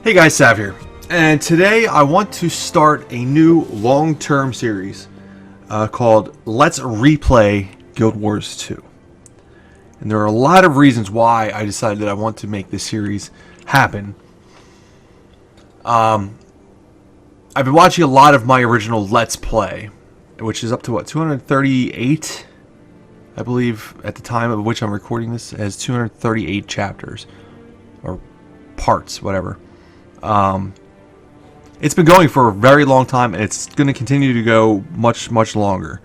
Hey guys, Sav here, and today I want to start a new long-term series called Let's Replay Guild Wars 2. And there are a lot of reasons why I decided that I want to make this series happen. I've been watching a lot of my original Let's Play, which is up to 238, I believe, at the time of which I'm recording this. It has 238 chapters, or parts, whatever. It's been going for a very long time, and it's going to continue to go much longer,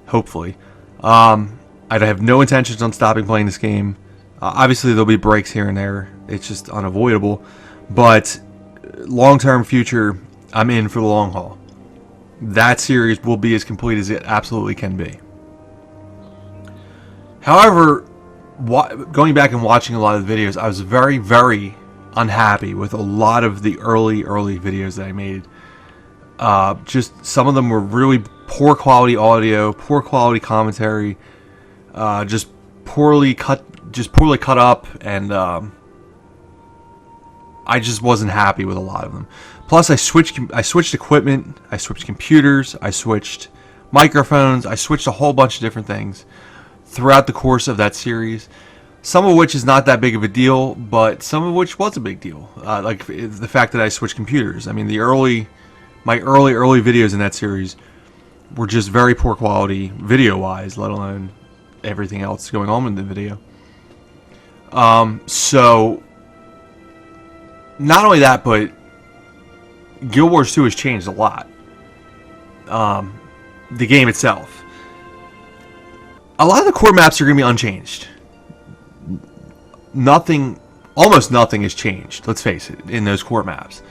hopefully. I have no intentions on stopping playing this game. Obviously, there'll be breaks here and there. It's just unavoidable. But long-term future, I'm in for the long haul. That series will be as complete as it absolutely can be. However, going back and watching a lot of the videos, I was very unhappy with a lot of the early videos that I made. Just some of them were really poor quality audio, poor quality commentary, just poorly cut up, and I just wasn't happy with a lot of them. Plus, I switched equipment, I switched computers, I switched microphones, I switched a whole bunch of different things throughout the course of that series. Some of which is not that big of a deal, but some of which was a big deal. Like the fact that I switched computers. I mean, my early videos in that series were just very poor quality video-wise, let alone everything else going on in the video. So not only that, but Guild Wars 2 has changed a lot. The game itself. A lot of the core maps are going to be unchanged. Almost nothing has changed, let's face it, in those core maps.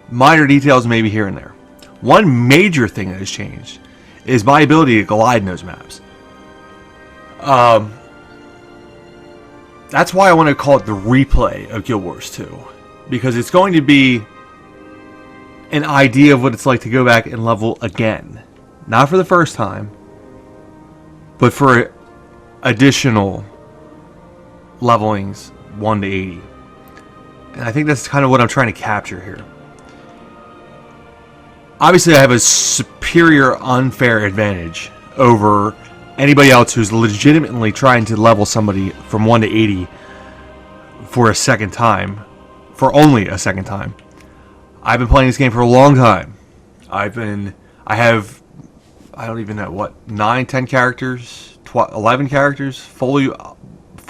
Minor details maybe here and there. One major thing that has changed is my ability to glide in those maps. That's why I want to call it the replay of Guild Wars 2. Because it's going to be an idea of what it's like to go back and level again. Not for the first time, but for additional levelings 1 to 80. And I think that's kind of what I'm trying to capture here. Obviously, I have a superior unfair advantage over anybody else who's legitimately trying to level somebody from 1 to 80 for a second time. For only a second time. I've been playing this game for a long time. I have, I don't even know, what, 9, 10 characters, 11 characters, fully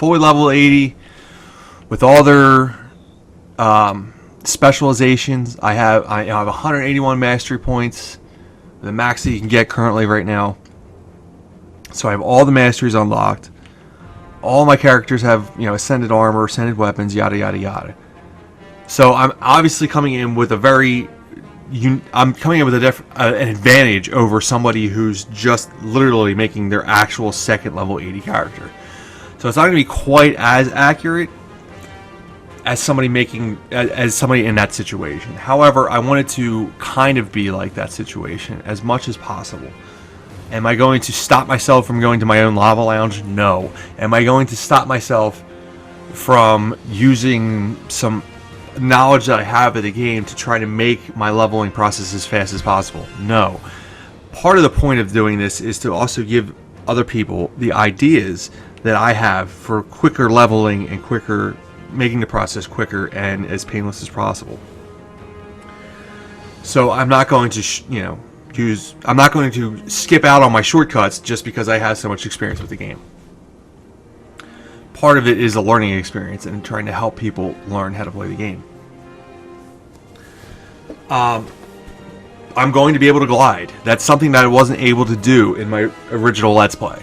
level 80, with all their specializations. I have 181 mastery points, the max that you can get currently right now. So I have all the masteries unlocked. All my characters have, ascended armor, ascended weapons, yada yada yada. So I'm obviously coming in with an advantage over somebody who's just literally making their actual second level 80 character. So it's not going to be quite as accurate as somebody in that situation. However, I want it to kind of be like that situation as much as possible. Am I going to stop myself from going to my own lava lounge? No. Am I going to stop myself from using some knowledge that I have of the game to try to make my leveling process as fast as possible? No. Part of the point of doing this is to also give other people the ideas that I have for quicker leveling and making the process quicker and as painless as possible. So I'm not going to I'm not going to skip out on my shortcuts just because I have so much experience with the game. Part of it is a learning experience and trying to help people learn how to play the game. I'm going to be able to glide. That's something that I wasn't able to do in my original Let's Play.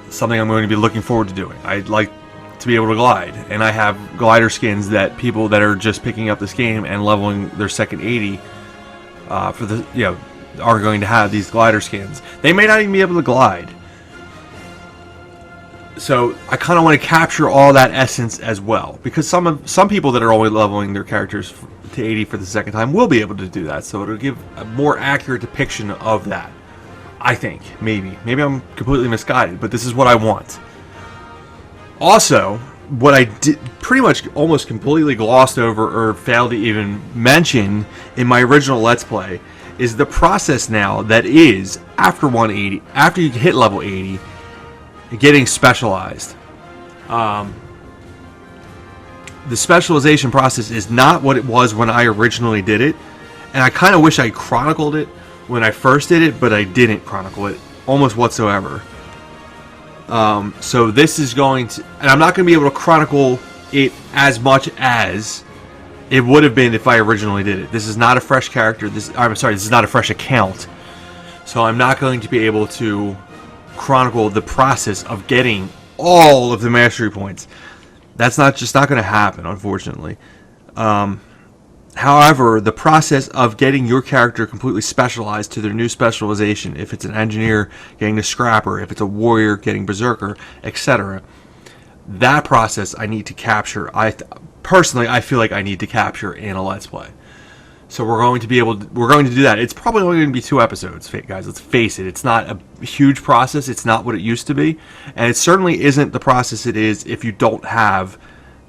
Something I'm going to be looking forward to doing. I'd like to be able to glide, and I have glider skins that people that are just picking up this game and leveling their second 80 are going to have these glider skins. They may not even be able to glide. So I kind of want to capture all that essence as well, because some people that are only leveling their characters to 80 for the second time will be able to do that. So it'll give a more accurate depiction of that. I think maybe I'm completely misguided, but this is what I want. Also, what I did pretty much almost completely glossed over or failed to even mention in my original Let's Play is the process now that is after 180, after you hit level 80, getting specialized. The specialization process is not what it was when I originally did it, and I kind of wish I chronicled it when I first did it, but I didn't chronicle it almost whatsoever. So this is going to, and I'm not going to be able to chronicle it as much as it would have been if I originally did it. This is not a fresh character. I'm sorry, this is not a fresh account. So I'm not going to be able to chronicle the process of getting all of the mastery points. That's not going to happen, unfortunately. However, the process of getting your character completely specialized to their new specialization, if it's an engineer getting a scrapper, if it's a warrior getting berserker, etc., that process I need to capture. Personally, I feel like I need to capture in a Let's Play. So we're going to do that. It's probably only going to be 2 episodes, guys. Let's face it. It's not a huge process. It's not what it used to be. And it certainly isn't the process it is if you don't have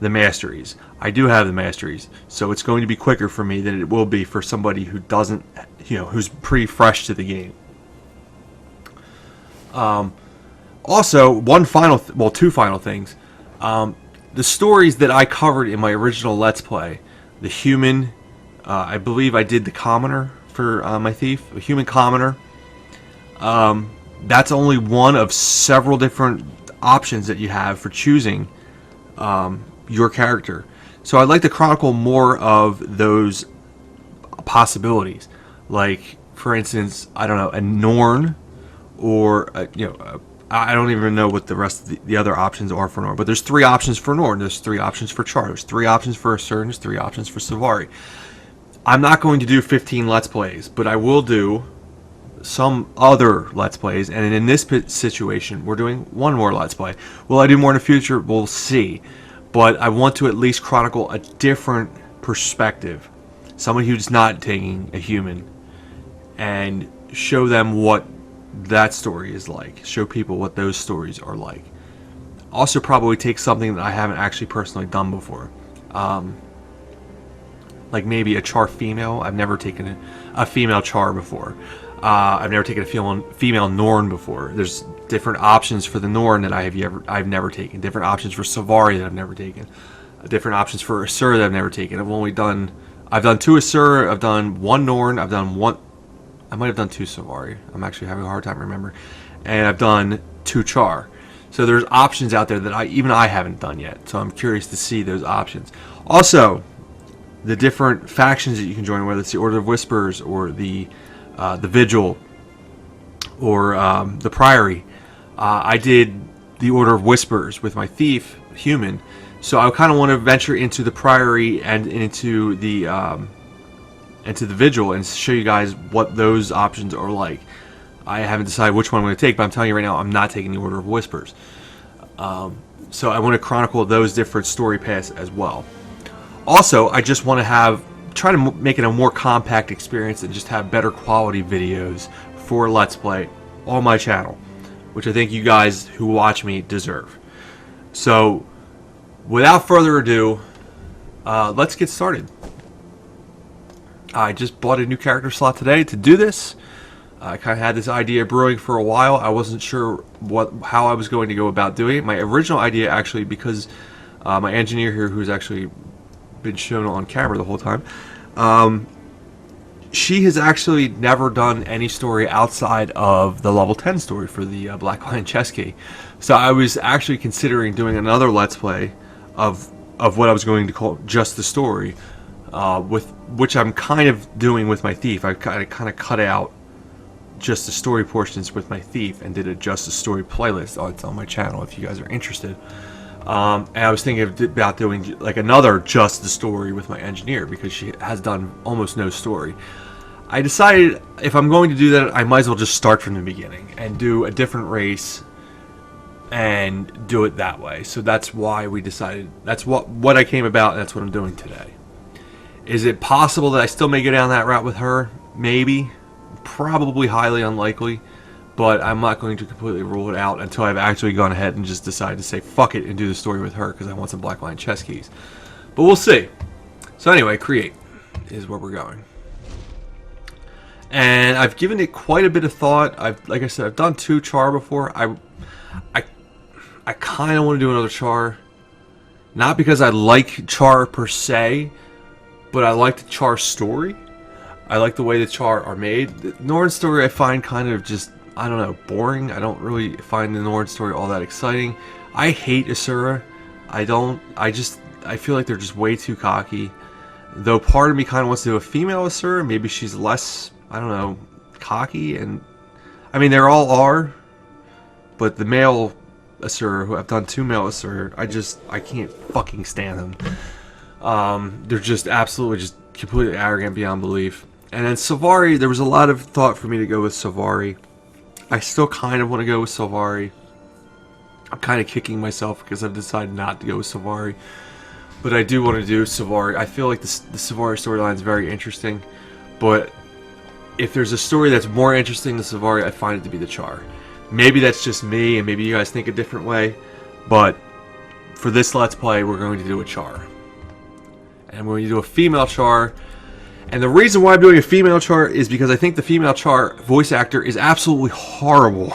the masteries. I do have the masteries. So it's going to be quicker for me than it will be for somebody who doesn't, who's pretty fresh to the game. Also, two final things. The stories that I covered in my original Let's Play, the human... I believe I did the commoner for my thief, a human commoner. That's only one of several different options that you have for choosing your character. So I'd like to chronicle more of those possibilities. Like, for instance, I don't know, a Norn, or I don't even know what the rest of the other options are for Norn. But there's 3 options for Norn. There's 3 options for Char. There's 3 options for Asur. There's 3 options for Savari. I'm not going to do 15 Let's Plays, but I will do some other Let's Plays, and in this situation, we're doing 1 more Let's Play. Will I do more in the future? We'll see. But I want to at least chronicle a different perspective. Somebody who's not taking a human, and show them what that story is like. Show people what those stories are like. Also probably take something that I haven't actually personally done before. Like maybe a Char female. I've never taken a female Char before. I've never taken a female Norn before. There's different options for the Norn that I've never taken. Different options for Savari that I've never taken. Different options for Asur that I've never taken. I've done 2 Asur. I've done 1 Norn. I've done 1. I might have done 2 Savari. I'm actually having a hard time remembering. And I've done 2 Char. So there's options out there that I haven't done yet. So I'm curious to see those options. Also, the different factions that you can join, whether it's the Order of Whispers or the Vigil or the Priory. I did the Order of Whispers with my thief, human. So I kind of want to venture into the Priory and into the Vigil and show you guys what those options are like. I haven't decided which one I'm going to take, but I'm telling you right now, I'm not taking the Order of Whispers. So I want to chronicle those different story paths as well. Also, I just want to try to make it a more compact experience and just have better quality videos for Let's Play on my channel, which I think you guys who watch me deserve. So, without further ado, let's get started. I just bought a new character slot today to do this. I kind of had this idea brewing for a while. I wasn't sure how I was going to go about doing it. My original idea, actually, because my engineer here, who's actually been shown on camera the whole time, she has actually never done any story outside of the level 10 story for the Black Lion chess key. So I was actually considering doing another Let's Play of what I was going to call just the story, which I'm kind of doing with my thief. I kind of cut out just the story portions with my thief and did a just the story playlist. It's on my channel if you guys are interested. And I was thinking about doing like another just the story with my engineer, because she has done almost no story. I decided if I'm going to do that, I might as well just start from the beginning and do a different race and do it that way. So that's why we decided, that's what I came about, and that's what I'm doing today. Is it possible that I still may go down that route with her? Maybe. Probably highly unlikely. but I'm not going to completely rule it out until I've actually gone ahead and just decided to say fuck it and do the story with her because I want some Black Lion chess keys. But we'll see. So anyway, create is where we're going. And I've given it quite a bit of thought. Like I said, I've done 2 Char before. I kind of want to do another Char. Not because I like Char per se, but I like the Char story. I like the way the Char are made. The Norn story I find kind of just, I don't know, boring. I don't really find the Norn story all that exciting. I hate Asura. I feel like they're just way too cocky. Though part of me kind of wants to do a female Asura. Maybe she's less, I don't know, cocky. And I mean, they all are. But the male Asura, who I've done 2 male Asura, I can't fucking stand them. They're just absolutely just completely arrogant beyond belief. And then Sylvari, there was a lot of thought for me to go with Sylvari. I still kind of want to go with Sylvari. I'm kind of kicking myself because I've decided not to go with Sylvari. But I do want to do Sylvari. I feel like the Sylvari storyline is very interesting. But if there's a story that's more interesting than Sylvari, I find it to be the Char. Maybe that's just me, and maybe you guys think a different way. But for this Let's Play, we're going to do a Char. And we're going to do a female Char. And the reason why I'm doing a female Char is because I think the female Char voice actor is absolutely horrible.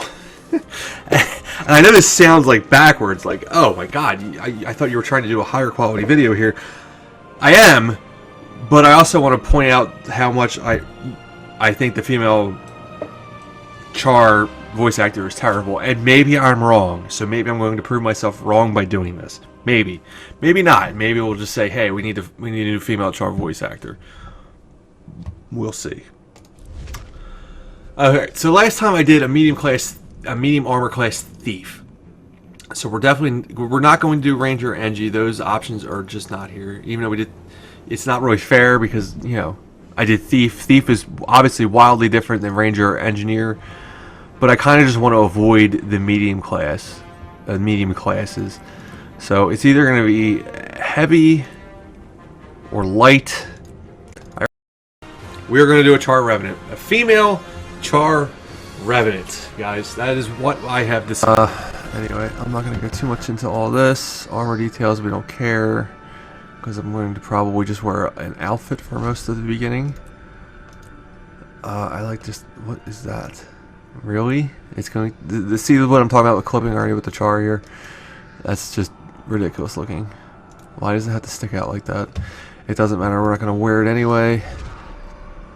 And I know this sounds like backwards, like, oh my god, I thought you were trying to do a higher quality video here. I am, but I also want to point out how much I think the female Char voice actor is terrible. And maybe I'm wrong, so maybe I'm going to prove myself wrong by doing this. Maybe. Maybe not. Maybe we'll just say, hey, we need a new female Char voice actor. We'll see. Okay, so last time I did a medium armor class thief. So we're not going to do Ranger or Engie. Those options are just not here. Even though we did, it's not really fair because, you know, I did thief. Thief is obviously wildly different than Ranger or Engineer. But I kind of just want to avoid the medium classes. So it's either going to be heavy or light. We are going to do a Char Revenant. A female Char Revenant, guys. That is what I have decided. Anyway, I'm not going to go too much into all this. Armor details, we don't care. Because I'm going to probably just wear an outfit for most of the beginning. I like just... What is that? Really? It's going to... See what I'm talking about with clipping already with the Char here? That's just ridiculous looking. Why does it have to stick out like that? It doesn't matter. We're not going to wear it anyway.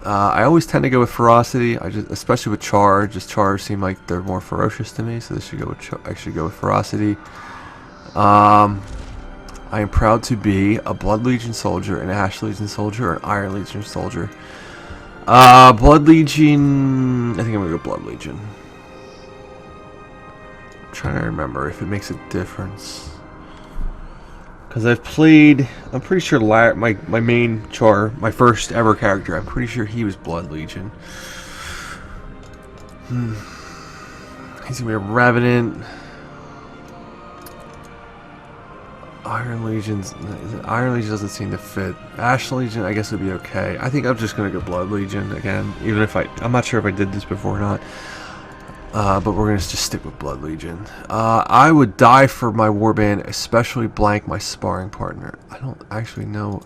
I always tend to go with ferocity. Especially with Char. Just Chars seem like they're more ferocious to me, so this should go with actually go with ferocity. I am proud to be a Blood Legion soldier, an Ash Legion soldier, or an Iron Legion soldier. Blood Legion. I think I'm gonna go Blood Legion. I'm trying to remember if it makes a difference. Because I've played, I'm pretty sure my main Char, my first ever character, I'm pretty sure he was Blood Legion. He's gonna be a Revenant. Iron Legion doesn't seem to fit. Ash Legion, I guess would be okay. I think I'm just gonna go Blood Legion again, even if I'm not sure if I did this before or not. But we're going to just stick with Blood Legion. I would die for my warband, especially blank my sparring partner. I don't actually know.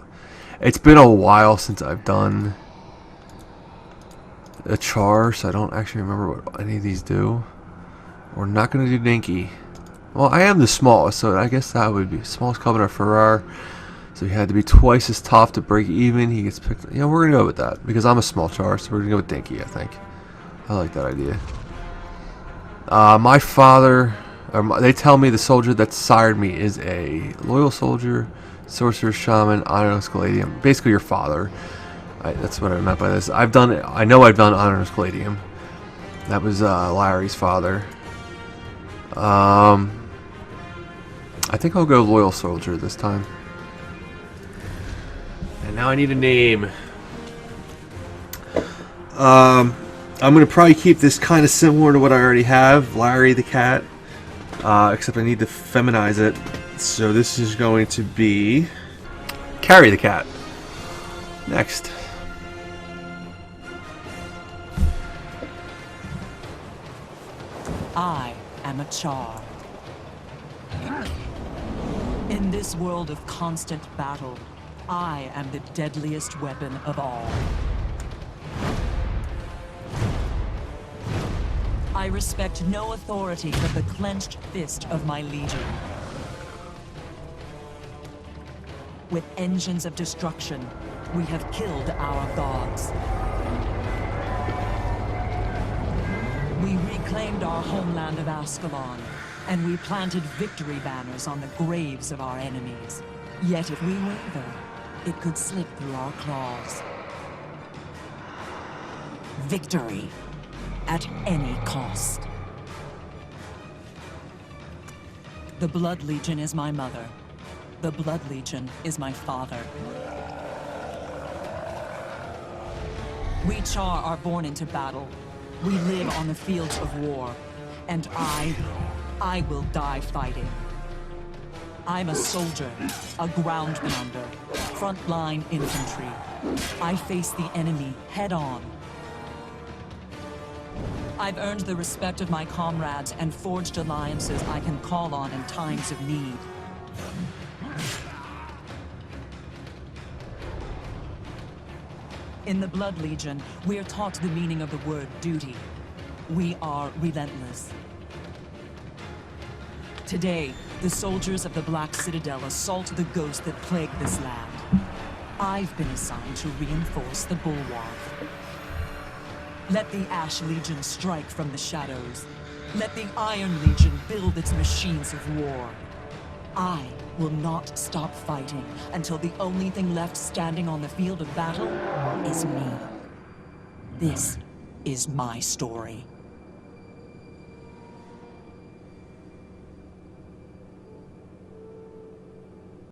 It's been a while since I've done a Char, so I don't actually remember what any of these do. We're not going to do Dinky. Well, I am the smallest, so I guess that would be smallest Covenant Ferrar. So he had to be twice as tough to break even. He gets picked. Yeah, we're going to go with that because I'm a small Char, so we're going to go with Dinky, I think. I like that idea. My father, they tell me the soldier that sired me is a loyal soldier, sorcerer, shaman, Honorless Caladium. Basically, your father. That's what I meant by this. I know I've done Honorless Caladium. That was Larry's father. I think I'll go loyal soldier this time. And now I need a name. I'm going to probably keep this kind of similar to what I already have, Larry the cat, except I need to feminize it. So this is going to be Carry the cat. Next. I am a Charr. In this world of constant battle, I am the deadliest weapon of all. I respect no authority but the clenched fist of my legion. With engines of destruction, we have killed our gods. We reclaimed our homeland of Ascalon, and we planted victory banners on the graves of our enemies. Yet if we waver, it could slip through our claws. Victory, at any cost. The Blood Legion is my mother. The Blood Legion is my father. We Charr are born into battle. We live on the fields of war. And I will die fighting. I'm a soldier, a ground pounder, frontline infantry. I face the enemy head-on. I've earned the respect of my comrades and forged alliances I can call on in times of need. In the Blood Legion, we are taught the meaning of the word duty. We are relentless. Today, the soldiers of the Black Citadel assault the ghosts that plague this land. I've been assigned to reinforce the bulwark. Let the Ash Legion strike from the shadows. Let the Iron Legion build its machines of war. I will not stop fighting until the only thing left standing on the field of battle is me. This is my story.